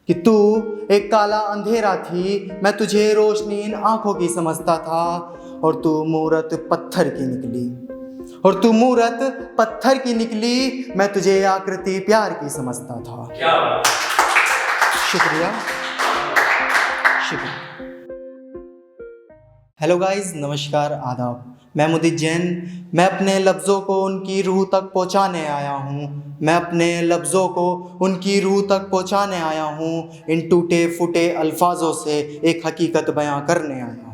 कि तू एक काला अंधेरा थी, मैं तुझे रोशनी इन आंखों की समझता था, और तू मूरत पत्थर की निकली, और तू मूरत पत्थर की निकली, मैं तुझे आकृति प्यार की समझता था। शुक्रिया, शुक्रिया। हेलो गाइस, नमस्कार, आदाब। मैं मुदित जैन। मैं अपने लफ्ज़ों को उनकी रूह तक पहुंचाने आया हूं। मैं अपने लफ्ज़ों को उनकी रूह तक पहुंचाने आया हूं। इन टूटे फूटे अल्फाजों से एक हकीकत बयां करने आया हूं।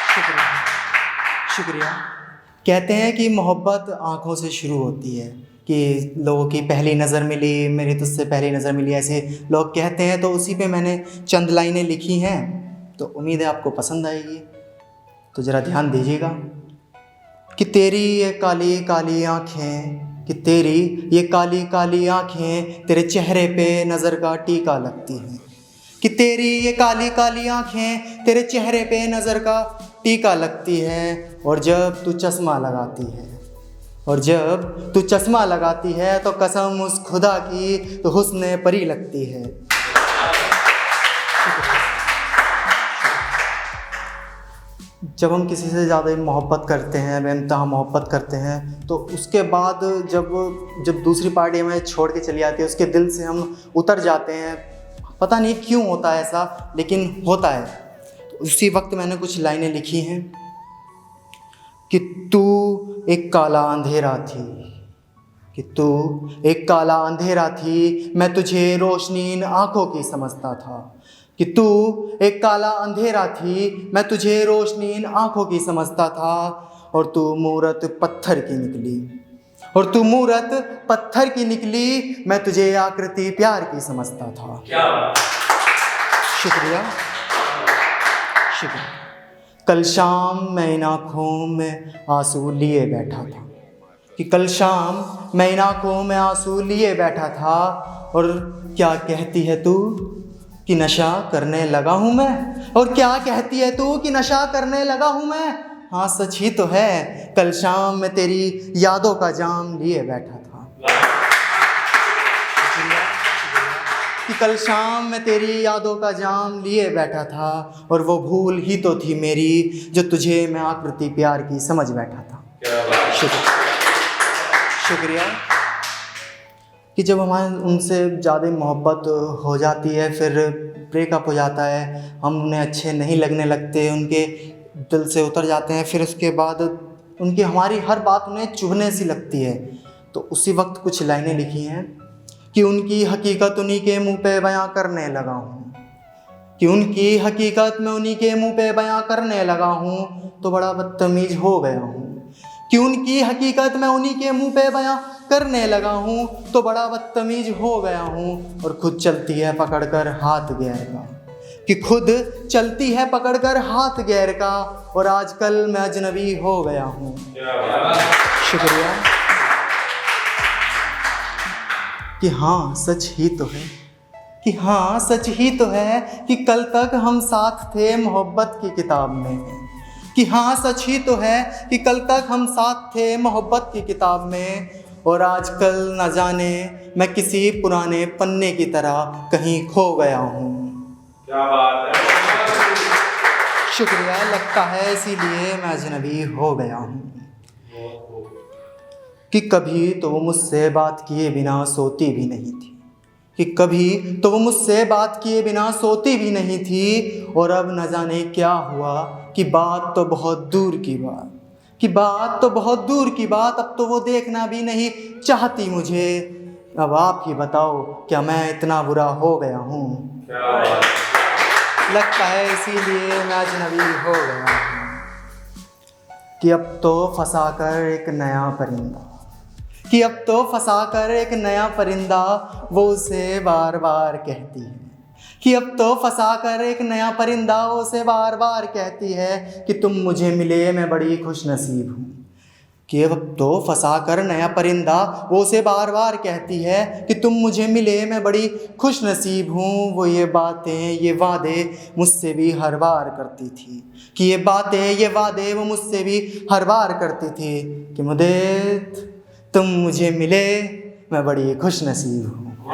शुक्रिया, शुक्रिया। कहते हैं कि मोहब्बत आँखों से शुरू होती है, कि लोगों की पहली नज़र मिली, मेरी तुझसे पहली नज़र मिली, ऐसे लोग कहते हैं। तो उसी पे मैंने चंद लाइनें लिखी हैं, तो उम्मीद है आपको पसंद आएगी। तो ज़रा ध्यान दीजिएगा कि तेरी ये काली काली आँखें, कि तेरी ये काली काली आँखें तेरे चेहरे पे नज़र का टीका लगती हैं, कि तेरी ये काली काली आँखें तेरे चेहरे पे नज़र का टीका लगती है। और जब तू चश्मा लगाती है, और जब तू चश्मा लगाती है, तो कसम उस खुदा की तो हुस्न परी लगती है। जब हम किसी से ज़्यादा मोहब्बत करते हैं, बेइंतहा मोहब्बत करते हैं, तो उसके बाद जब दूसरी पार्टी हमें छोड़ के चली जाती है, उसके दिल से हम उतर जाते हैं। पता नहीं क्यों होता है ऐसा, लेकिन होता है। तो उसी वक्त मैंने कुछ लाइनें लिखी हैं कि तू एक काला अंधेरा थी, कि तू एक काला अंधेरा थी, मैं तुझे रोशनी इन आँखों की समझता था, कि तू एक काला अंधेरा थी, मैं तुझे रोशनी इन आँखों की समझता था, और तू मूरत पत्थर की निकली, और तू मूरत पत्थर की निकली, मैं तुझे आकृति प्यार की समझता था। शुक्रिया, शुक्रिया। कल शाम मैं इन आँखों में आंसू लिए बैठा था, कि कल शाम मैं इन आँखों में आंसू लिए बैठा था, और क्या कहती है तू कि नशा करने लगा हूँ मैं, और क्या कहती है तू कि नशा करने लगा हूँ मैं। हाँ, सच ही तो है, कल शाम मैं तेरी यादों का जाम लिए बैठा था, कि कल शाम मैं तेरी यादों का जाम लिए बैठा था, और वो भूल ही तो थी मेरी जो तुझे मैं आकृति प्यार की समझ बैठा था। शुक्रिया, शुक्रिया। कि जब हमारे उनसे ज़्यादा मोहब्बत हो जाती है, फिर ब्रेकअप हो जाता है, हम उन्हें अच्छे नहीं लगने लगते, उनके दिल से उतर जाते हैं, फिर उसके बाद उनकी हमारी हर बात उन्हें चुभने सी लगती है। तो उसी वक्त कुछ लाइनें लिखी हैं कि उनकी हकीकत उन्हीं के मुंह पे बयां करने लगा हूँ, कि उनकी हकीकत मैं उन्हीं के मुंह पे बयां करने लगा हूँ, तो बड़ा बदतमीज हो गया हूँ, कि उनकी हकीकत मैं उन्हीं के मुंह पे बयां करने लगा हूँ, तो बड़ा बदतमीज हो गया हूँ। और खुद चलती है पकड़कर हाथ गैर का, कि खुद चलती है पकड़कर हाथ गैर का, और आजकल मैं अजनबी हो गया हूँ। शुक्रिया। कि हाँ, सच ही तो है, कि हाँ, सच ही तो है कि कल तक हम साथ थे मोहब्बत की किताब में, कि हाँ, सच ही तो है कि कल तक हम साथ थे मोहब्बत की किताब में, और आजकल न जाने मैं किसी पुराने पन्ने की तरह कहीं खो गया हूँ। क्या बात है। शुक्रिया। लगता है इसीलिए मैं अजनबी हो गया हूँ। कि कभी तो वो मुझसे बात किए बिना सोती भी नहीं थी, कि कभी तो वो मुझसे बात किए बिना सोती भी नहीं थी, और अब न जाने क्या हुआ कि बात तो बहुत दूर की बात, कि बात तो बहुत दूर की बात, अब तो वो देखना भी नहीं चाहती मुझे। अब आप ही बताओ, क्या मैं इतना बुरा हो गया हूँ? लगता है इसीलिए मैं अजनबी हो गया हूँ। कि अब तो फंसा कर एक नया परिंदा, कि अब तो फंसा कर एक नया परिंदा वो उसे बार बार कहती है, कि अब तो फंसा कर एक नया परिंदा वो उसे बार बार कहती है कि तुम मुझे मिले मैं बड़ी खुश नसीब हूँ। कि अब तो फंसा कर नया परिंदा वो उसे बार बार कहती है कि तुम मुझे मिले मैं बड़ी खुश नसीब हूँ। वो ये बातें ये वादे मुझसे भी हर बार करती थी, कि ये बातें ये वादे वो मुझसे भी हर बार करती थी, कि मुदीत तुम मुझे मिले मैं बड़ी खुश नसीब हूँ।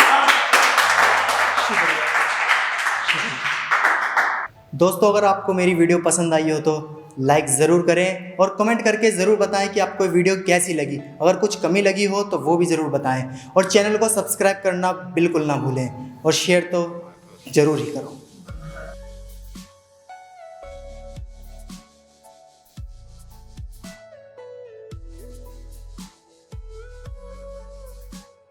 दोस्तों अगर आपको मेरी वीडियो पसंद आई हो तो लाइक ज़रूर करें और कमेंट करके ज़रूर बताएं कि आपको वीडियो कैसी लगी। अगर कुछ कमी लगी हो तो वो भी ज़रूर बताएं और चैनल को सब्सक्राइब करना बिल्कुल ना भूलें और शेयर तो ज़रूर ही करो।